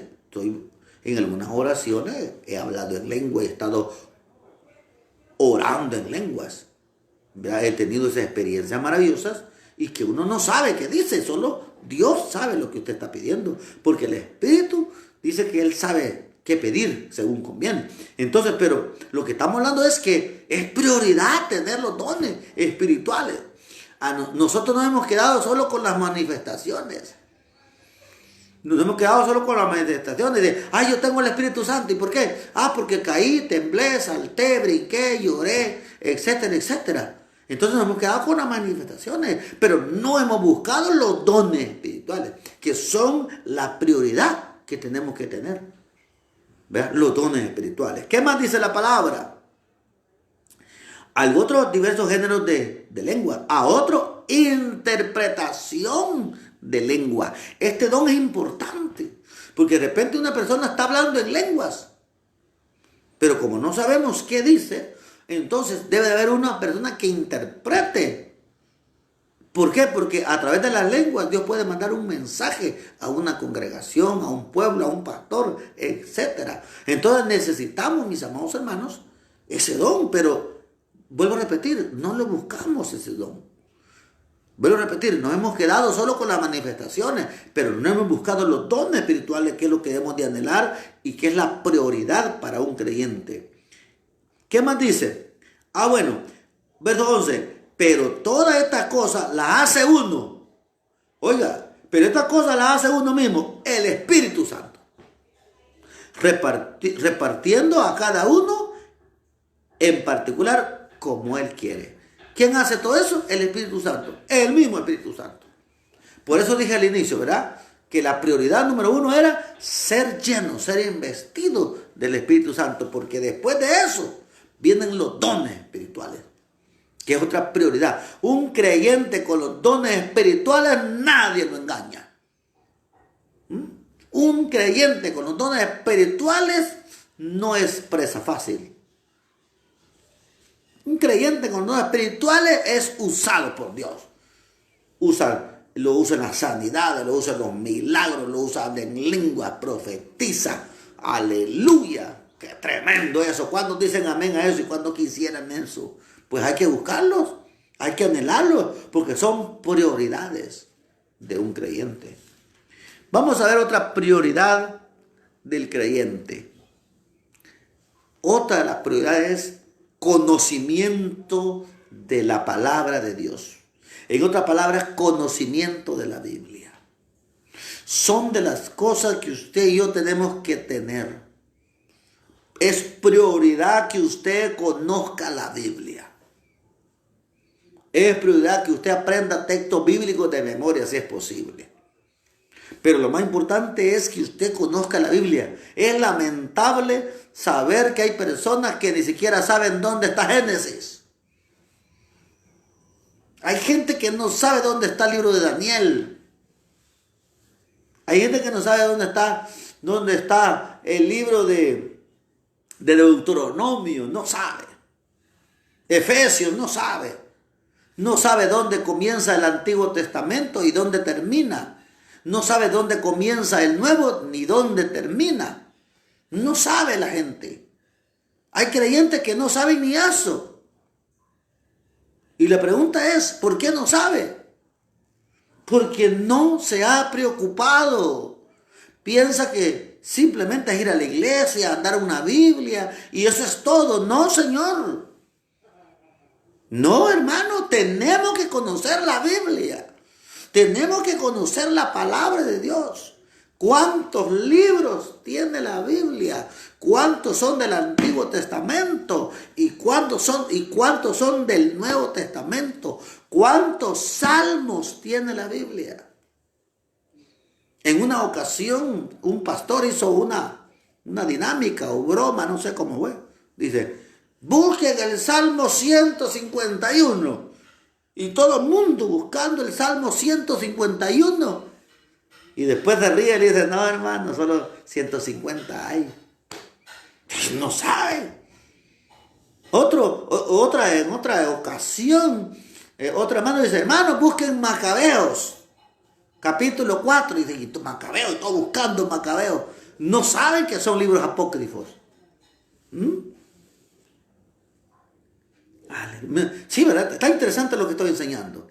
he hablado en lengua, he estado orando en lenguas. He tenido esas experiencias maravillosas y que uno no sabe qué dice, solo Dios sabe lo que usted está pidiendo, porque el Espíritu dice que Él sabe qué pedir según conviene. Entonces, pero lo que estamos hablando es que es prioridad tener los dones espirituales. Nosotros nos hemos quedado solo con las manifestaciones. Nos hemos quedado solo con las manifestaciones de, yo tengo el Espíritu Santo. ¿Y por qué? Porque caí, temblé, salté, brinqué, lloré, etcétera, etcétera. Entonces nos hemos quedado con las manifestaciones, pero no hemos buscado los dones espirituales, que son la prioridad que tenemos que tener. ¿Vean? Los dones espirituales. ¿Qué más dice la palabra? A otros diversos géneros de lengua, a otro interpretación de lengua. Este don es importante, porque de repente una persona está hablando en lenguas, pero como no sabemos qué dice, entonces debe de haber una persona que interprete. ¿Por qué? Porque a través de las lenguas Dios puede mandar un mensaje a una congregación, a un pueblo, a un pastor, etc. Entonces necesitamos, mis amados hermanos, ese don, pero vuelvo a repetir, no lo buscamos ese don. Vuelvo a repetir, nos hemos quedado solo con las manifestaciones, pero no hemos buscado los dones espirituales, que es lo que debemos de anhelar y que es la prioridad para un creyente. ¿Qué más dice? Bueno, verso 11, pero todas estas cosas las hace uno. Oiga, pero estas cosas las hace uno mismo, el Espíritu Santo. repartiendo a cada uno en particular como Él quiere. ¿Quién hace todo eso? El Espíritu Santo, el mismo Espíritu Santo. Por eso dije al inicio, ¿verdad?, que la prioridad número uno era ser lleno, ser investido del Espíritu Santo, porque después de eso vienen los dones espirituales, que es otra prioridad. Un creyente con los dones espirituales nadie lo engaña. Un creyente con los dones espirituales no es presa fácil. Un creyente con dones espirituales es usado por Dios. Lo usa en las sanidades, lo usa en los milagros, lo usa en lengua, profetiza. Aleluya. Qué tremendo eso. ¿Cuántos dicen amén a eso y cuántos quisieran eso? Pues hay que buscarlos, hay que anhelarlos, porque son prioridades de un creyente. Vamos a ver otra prioridad del creyente. Otra de las prioridades es conocimiento de la palabra de Dios. En otras palabras, conocimiento de la Biblia. Son de las cosas que usted y yo tenemos que tener. Es prioridad que usted conozca la Biblia. Es prioridad que usted aprenda textos bíblicos de memoria, si es posible. Pero lo más importante es que usted conozca la Biblia. Es lamentable saber que hay personas que ni siquiera saben dónde está Génesis. Hay gente que no sabe dónde está el libro de Daniel. Hay gente que no sabe dónde está el libro de Deuteronomio. No sabe. Efesios no sabe. No sabe dónde comienza el Antiguo Testamento y dónde termina. No sabe dónde comienza el Nuevo ni dónde termina. No sabe la gente. Hay creyentes que no saben ni eso. Y la pregunta es, ¿por qué no sabe? Porque no se ha preocupado. Piensa que simplemente es ir a la iglesia, andar una Biblia y eso es todo. No, Señor. No, hermano, tenemos que conocer la Biblia. Tenemos que conocer la palabra de Dios. ¿Cuántos libros tiene la Biblia? ¿Cuántos son del Antiguo Testamento? ¿Y cuántos son del Nuevo Testamento? ¿Cuántos salmos tiene la Biblia? En una ocasión, un pastor hizo una dinámica o broma, no sé cómo fue. Dice, busquen el Salmo 151. Y todo el mundo buscando el Salmo 151. Y después se ríe y le dice, no, hermano, solo 150 hay. No sabe. En otra ocasión, otro hermano dice, hermano, busquen Macabeos, capítulo 4. Y dice, Macabeos, todo buscando Macabeos. No saben que son libros apócrifos. Sí, ¿verdad? Está interesante lo que estoy enseñando.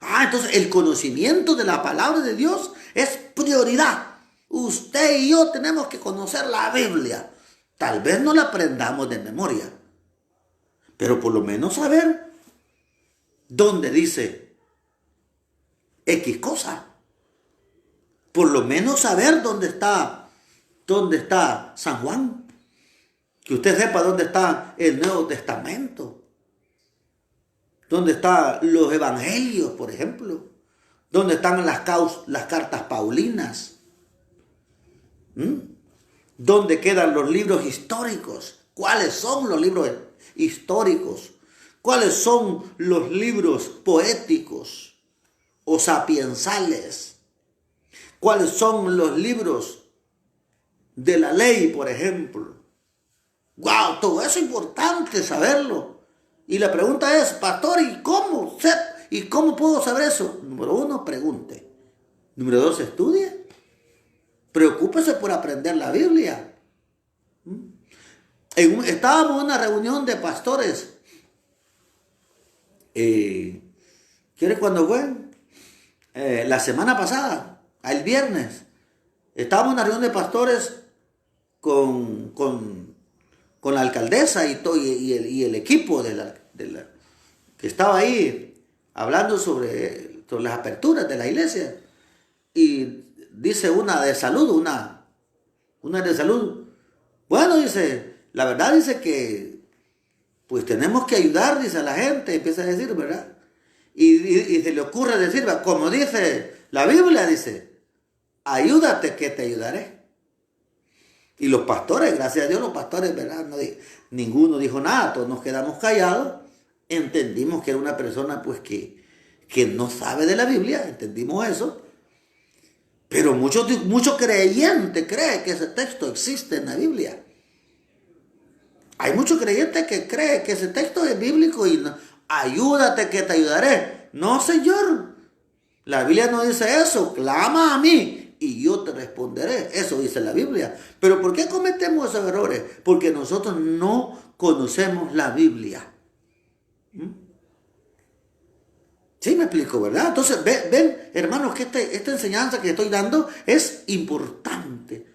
Entonces el conocimiento de la palabra de Dios es prioridad. Usted y yo tenemos que conocer la Biblia. Tal vez no la aprendamos de memoria, pero por lo menos saber dónde dice X cosa. Por lo menos saber dónde está San Juan. Que usted sepa dónde está el Nuevo Testamento. ¿Dónde están los evangelios, por ejemplo? ¿Dónde están las cartas paulinas? ¿Dónde quedan los libros históricos? ¿Cuáles son los libros históricos? ¿Cuáles son los libros poéticos o sapiensales? ¿Cuáles son los libros de la ley, por ejemplo? ¡Wow! Todo eso es importante saberlo. Y la pregunta es, pastor, ¿y cómo puedo saber eso? Número 1, pregunte. Número 2, estudie. Preocúpese por aprender la Biblia. Estábamos en una reunión de pastores. ¿Quieres cuándo fue? La semana pasada, el viernes. Estábamos en una reunión de pastores con la alcaldesa y el equipo que estaba ahí hablando sobre las aperturas de la iglesia. Y dice una de salud, Bueno, dice, la verdad dice que pues tenemos que ayudar, dice a la gente, empieza a decir, ¿verdad? Y se le ocurre decir, como dice la Biblia, dice, ayúdate que te ayudaré. Y los pastores, gracias a Dios, los pastores, ¿verdad? Ninguno dijo nada, todos nos quedamos callados. Entendimos que era una persona pues que no sabe de la Biblia, entendimos eso. Pero mucho creyente cree que ese texto existe en la Biblia. Hay muchos creyentes que creen que ese texto es bíblico y no, ayúdate que te ayudaré. No, Señor. La Biblia no dice eso. Clama a mí y yo te responderé. Eso dice la Biblia. Pero ¿por qué cometemos esos errores? Porque nosotros no conocemos la Biblia. Sí, me explico, ¿verdad? Entonces, ven, hermanos, que esta enseñanza que estoy dando es importante.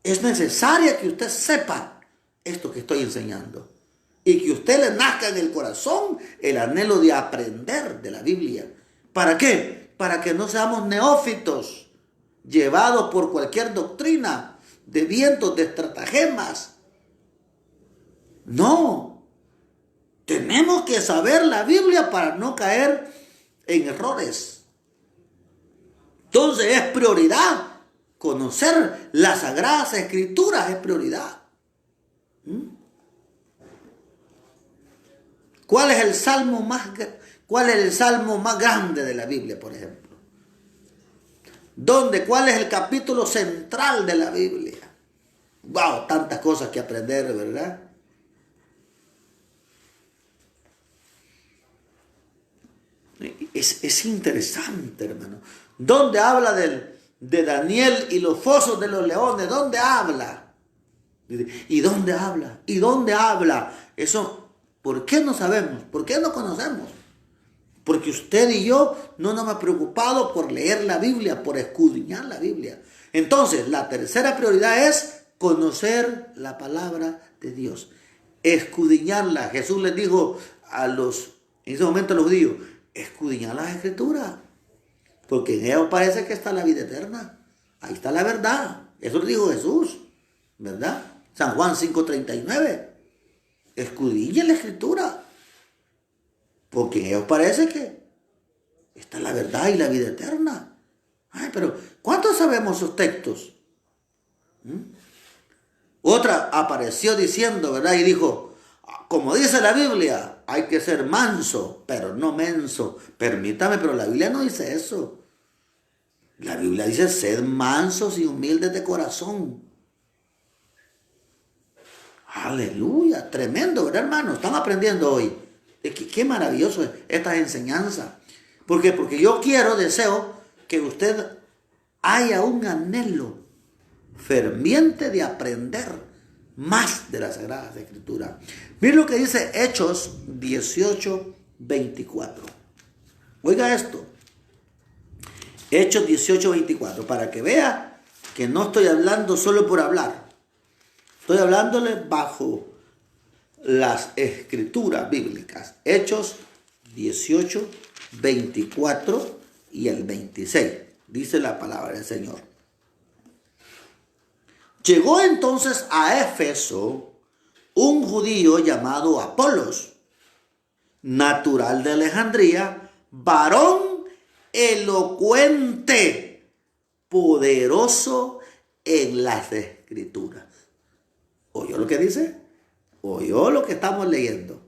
Es necesaria que usted sepa esto que estoy enseñando. Y que usted le nazca en el corazón el anhelo de aprender de la Biblia. ¿Para qué? Para que no seamos neófitos, llevados por cualquier doctrina, de vientos, de estratagemas. No. Tenemos que saber la Biblia para no caer en errores. Entonces es prioridad. Conocer las Sagradas Escrituras es prioridad. ¿Cuál es el salmo más grande de la Biblia, por ejemplo? ¿Cuál es el capítulo central de la Biblia? Wow, tantas cosas que aprender, ¿verdad? Es interesante, hermano. ¿Dónde habla de Daniel y los fosos de los leones? ¿Dónde habla? ¿Y dónde habla? ¿Y dónde habla? Eso, ¿por qué no sabemos? ¿Por qué no conocemos? Porque usted y yo no nos hemos preocupado por leer la Biblia, por escudriñar la Biblia. Entonces, la tercera prioridad es conocer la palabra de Dios. Escudriñarla. Jesús les dijo en ese momento a los judíos, escudriñar las Escrituras, porque en ellos parece que está la vida eterna. Ahí está la verdad. Eso lo dijo Jesús, ¿verdad? San Juan 5:39. Escudriñen la Escritura, porque en ellos parece que está la verdad y la vida eterna. Ay, pero ¿cuántos sabemos esos textos? Otra apareció diciendo, ¿verdad? Y dijo, como dice la Biblia, hay que ser manso, pero no menso. Permítame, pero la Biblia no dice eso. La Biblia dice, sed mansos y humildes de corazón. Aleluya, tremendo, ¿verdad, hermano? Están aprendiendo hoy. Qué maravilloso es esta enseñanza. ¿Por qué? Porque yo deseo que usted haya un anhelo ferviente de aprender más de las Sagradas Escrituras. Miren lo que dice Hechos 18:24. Oiga esto. Hechos 18:24. Para que vea que no estoy hablando solo por hablar. Estoy hablándole bajo las escrituras bíblicas. Hechos 18:24 y el 26. Dice la palabra del Señor. Llegó entonces a Éfeso un judío llamado Apolos, natural de Alejandría, varón elocuente, poderoso en las Escrituras. ¿Oyó lo que dice? ¿Oyó lo que estamos leyendo?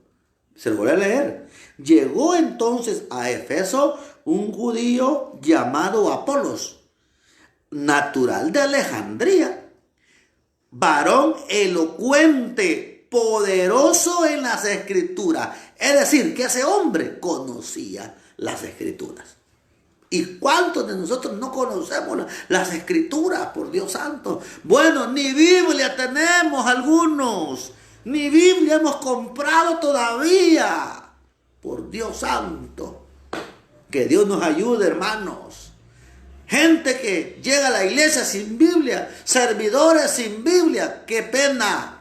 Se lo voy a leer. Llegó entonces a Éfeso un judío llamado Apolos, natural de Alejandría, varón elocuente, poderoso en las Escrituras. Es decir, que ese hombre conocía las Escrituras. ¿Y cuántos de nosotros no conocemos las Escrituras, por Dios santo? Bueno, ni Biblia tenemos algunos. Ni Biblia hemos comprado todavía. Por Dios santo. Que Dios nos ayude, hermanos. Gente que llega a la iglesia sin Biblia. Servidores sin Biblia. ¡Qué pena!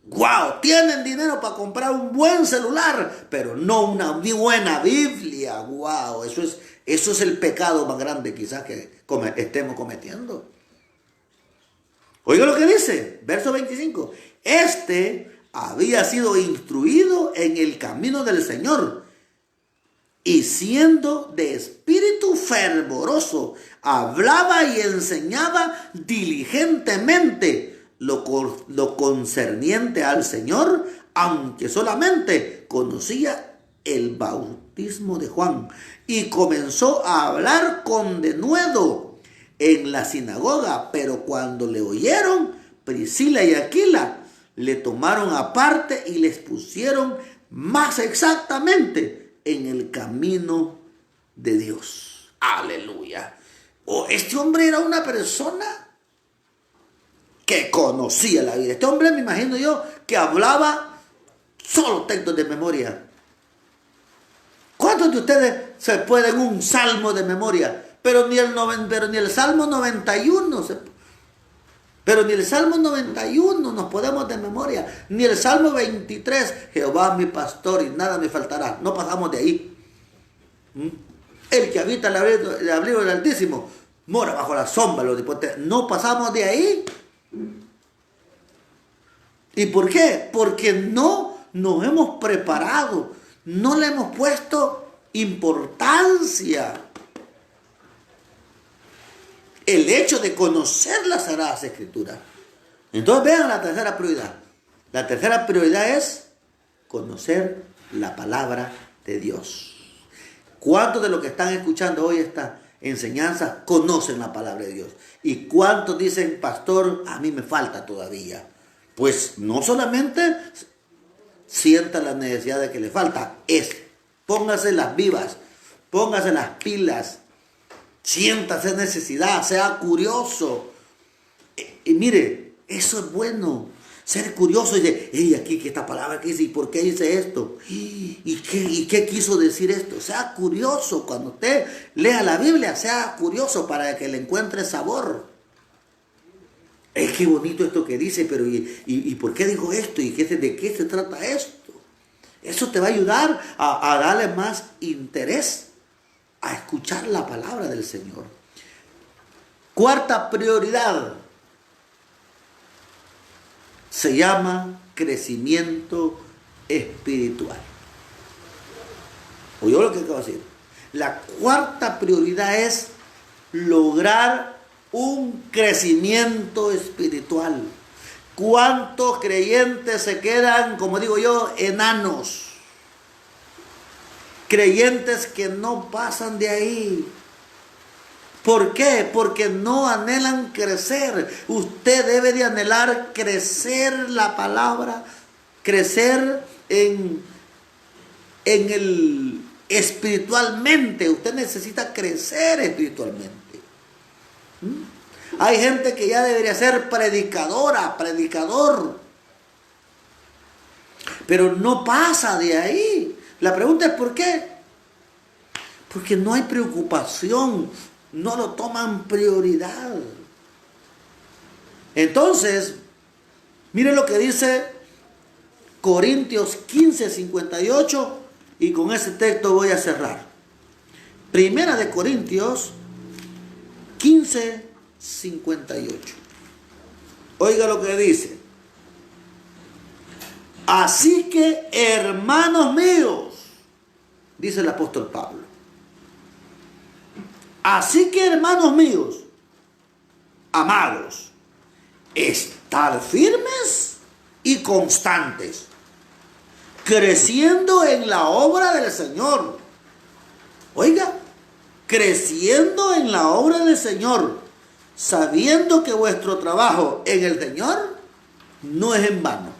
¡Wow! Tienen dinero para comprar un buen celular, pero no una buena Biblia. ¡Wow! Eso es el pecado más grande quizás que estemos cometiendo. Oiga lo que dice, verso 25. Este había sido instruido en el camino del Señor y siendo de espíritu fervoroso, hablaba y enseñaba diligentemente lo concerniente al Señor, aunque solamente conocía el bautismo de Juan. Y comenzó a hablar con denuedo en la sinagoga, pero cuando le oyeron, Priscila y Aquila le tomaron aparte y les pusieron más exactamente en el camino de Dios. Aleluya. Oh, este hombre era una persona que conocía la vida. Este hombre, me imagino yo, que hablaba solo textos de memoria. ¿Cuántos de ustedes se pueden un salmo de memoria? Pero ni el Salmo 91 pero ni el Salmo 91 nos podemos de memoria, ni el Salmo 23, Jehová mi pastor y nada me faltará. No pasamos de ahí. El que habita el abrigo del Altísimo mora bajo la sombra de los Omnipotentes. No pasamos de ahí. ¿Y por qué? Porque no nos hemos preparado, no le hemos puesto importancia. El hecho de conocer las Sagradas Escrituras. Entonces vean la tercera prioridad. La tercera prioridad es conocer la palabra de Dios. ¿Cuántos de los que están escuchando hoy esta enseñanza conocen la palabra de Dios? ¿Y cuántos dicen, pastor, a mí me falta todavía? Pues no solamente sienta la necesidad de que le falta, póngase las vivas, póngase las pilas. Siéntase necesidad, sea curioso. Y mire, eso es bueno. Ser curioso y de, aquí que esta palabra que dice, ¿y por qué dice esto? ¿Y qué quiso decir esto? Sea curioso. Cuando usted lea la Biblia, sea curioso para que le encuentre sabor. Qué bonito esto que dice, pero ¿y por qué dijo esto? ¿Y de qué se trata esto? Eso te va a ayudar a darle más interés a escuchar la palabra del Señor. Cuarta prioridad se llama crecimiento espiritual. ¿Oyó lo que acabo de decir? La cuarta prioridad es lograr un crecimiento espiritual. ¿Cuántos creyentes se quedan, como digo yo, enanos? Creyentes que no pasan de ahí. ¿Por qué? Porque no anhelan crecer. Usted debe de anhelar crecer la palabra, crecer espiritualmente. Usted necesita crecer espiritualmente. Hay gente que ya debería ser predicadora, predicador, pero no pasa de ahí. La pregunta es ¿por qué? Porque no hay preocupación, no lo toman prioridad. Entonces, mire lo que dice Corintios 15:58, y con ese texto voy a cerrar. Primera de Corintios 15:58. Oiga lo que dice. Así que, hermanos míos, dice el apóstol Pablo. Así que, hermanos míos, amados, estar firmes y constantes, creciendo en la obra del Señor. Oiga, creciendo en la obra del Señor, sabiendo que vuestro trabajo en el Señor no es en vano.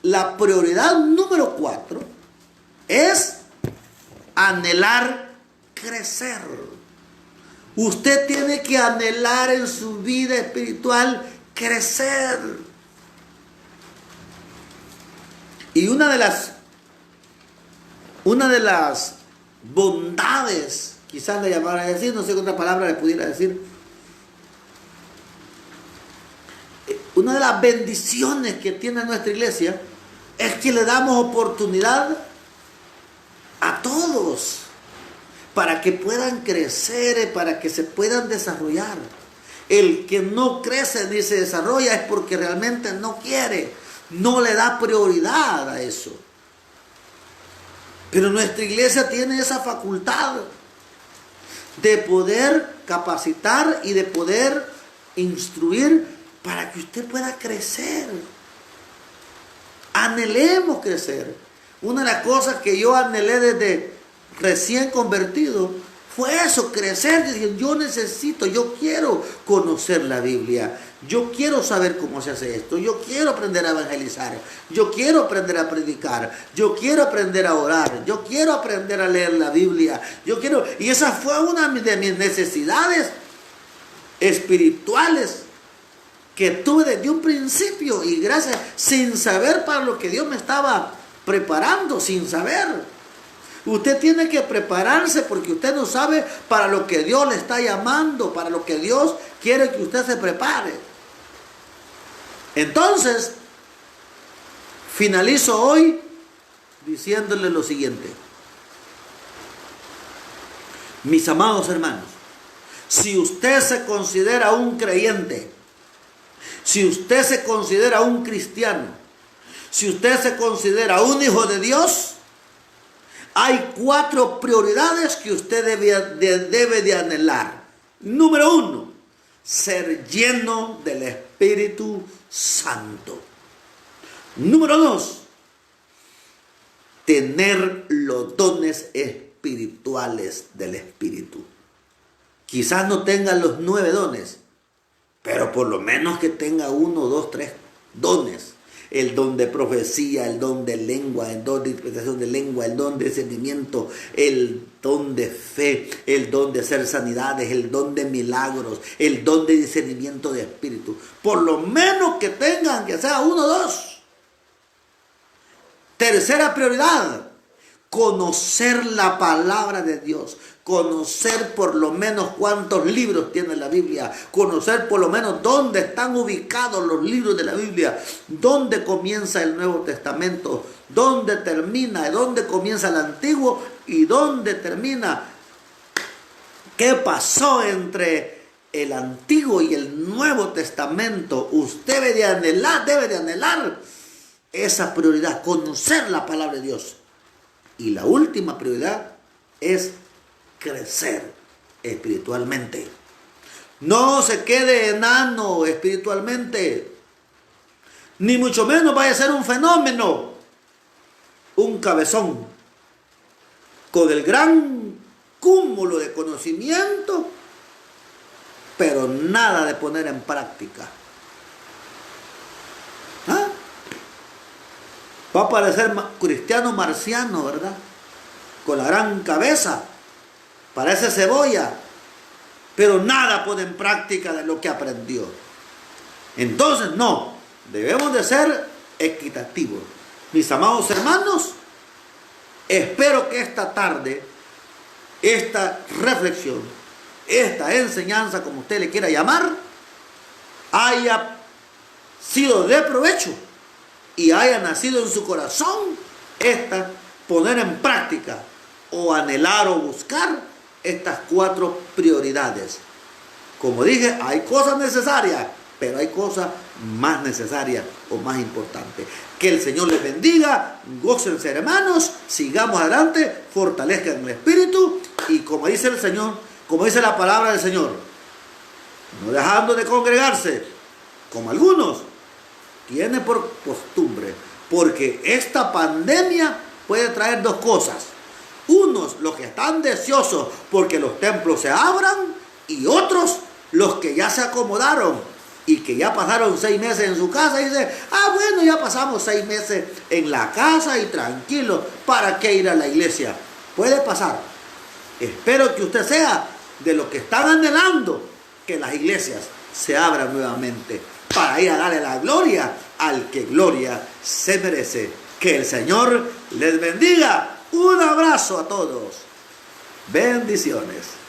La prioridad número 4 es anhelar crecer. Usted tiene que anhelar en su vida espiritual crecer. Y una de las bondades, quizás le llamara a decir, no sé qué otra palabra le pudiera decir, una de las bendiciones que tiene nuestra iglesia es que le damos oportunidad a todos para que puedan crecer, para que se puedan desarrollar. El que no crece ni se desarrolla es porque realmente no quiere, no le da prioridad a eso. Pero nuestra iglesia tiene esa facultad de poder capacitar y de poder instruir para que usted pueda crecer. Anhelemos crecer. Una de las cosas que yo anhelé desde recién convertido fue eso, crecer. Dije, yo necesito, yo quiero conocer la Biblia. Yo quiero saber cómo se hace esto. Yo quiero aprender a evangelizar. Yo quiero aprender a predicar. Yo quiero aprender a orar. Yo quiero aprender a leer la Biblia. Y esa fue una de mis necesidades espirituales que tuve desde un principio. Y gracias, sin saber para lo que Dios me estaba preparando, sin saber. Usted tiene que prepararse porque usted no sabe para lo que Dios le está llamando, para lo que Dios quiere que usted se prepare. Entonces, finalizo hoy diciéndole lo siguiente. Mis amados hermanos, si usted se considera un creyente, si usted se considera un cristiano, si usted se considera un hijo de Dios, hay 4 prioridades que usted debe de anhelar. Número 1, ser lleno del Espíritu Santo. Número 2, tener los dones espirituales del Espíritu. Quizás no tenga los 9 dones, pero por lo menos que tenga 1, 2, 3 dones. El don de profecía, el don de lengua, el don de interpretación de lengua, el don de discernimiento, el don de fe, el don de hacer sanidades, el don de milagros, el don de discernimiento de espíritu. Por lo menos que tengan, que sea 1 o 2. Tercera prioridad, conocer la palabra de Dios. Conocer por lo menos cuántos libros tiene la Biblia, conocer por lo menos dónde están ubicados los libros de la Biblia, dónde comienza el Nuevo Testamento, dónde termina, dónde comienza el Antiguo y dónde termina. ¿Qué pasó entre el Antiguo y el Nuevo Testamento? Usted debe de anhelar esa prioridad, conocer la palabra de Dios. Y la última prioridad es crecer espiritualmente. No se quede enano espiritualmente, ni mucho menos vaya a ser un fenómeno, un cabezón con el gran cúmulo de conocimiento, pero nada de poner en práctica. ¿Ah? Va a parecer cristiano marciano, ¿verdad? Con la gran cabeza. Parece cebolla, pero nada pone en práctica de lo que aprendió. Entonces, no, debemos de ser equitativos. Mis amados hermanos, espero que esta tarde, esta reflexión, esta enseñanza, como usted le quiera llamar, haya sido de provecho y haya nacido en su corazón poner en práctica o anhelar o buscar estas 4 prioridades. Como dije, hay cosas necesarias, pero hay cosas más necesarias o más importantes. Que el Señor les bendiga, gócense hermanos, sigamos adelante, fortalezcan el espíritu y como dice el Señor, como dice la palabra del Señor, no dejando de congregarse, como algunos tienen por costumbre, porque esta pandemia puede traer 2 cosas. Unos, los que están deseosos porque los templos se abran, y otros, los que ya se acomodaron y que ya pasaron 6 meses en su casa y dicen, bueno, ya pasamos 6 meses en la casa y tranquilo, ¿para qué ir a la iglesia? Puede pasar. Espero que usted sea de los que están anhelando que las iglesias se abran nuevamente para ir a darle la gloria al que gloria se merece. Que el Señor les bendiga. Un abrazo a todos. Bendiciones.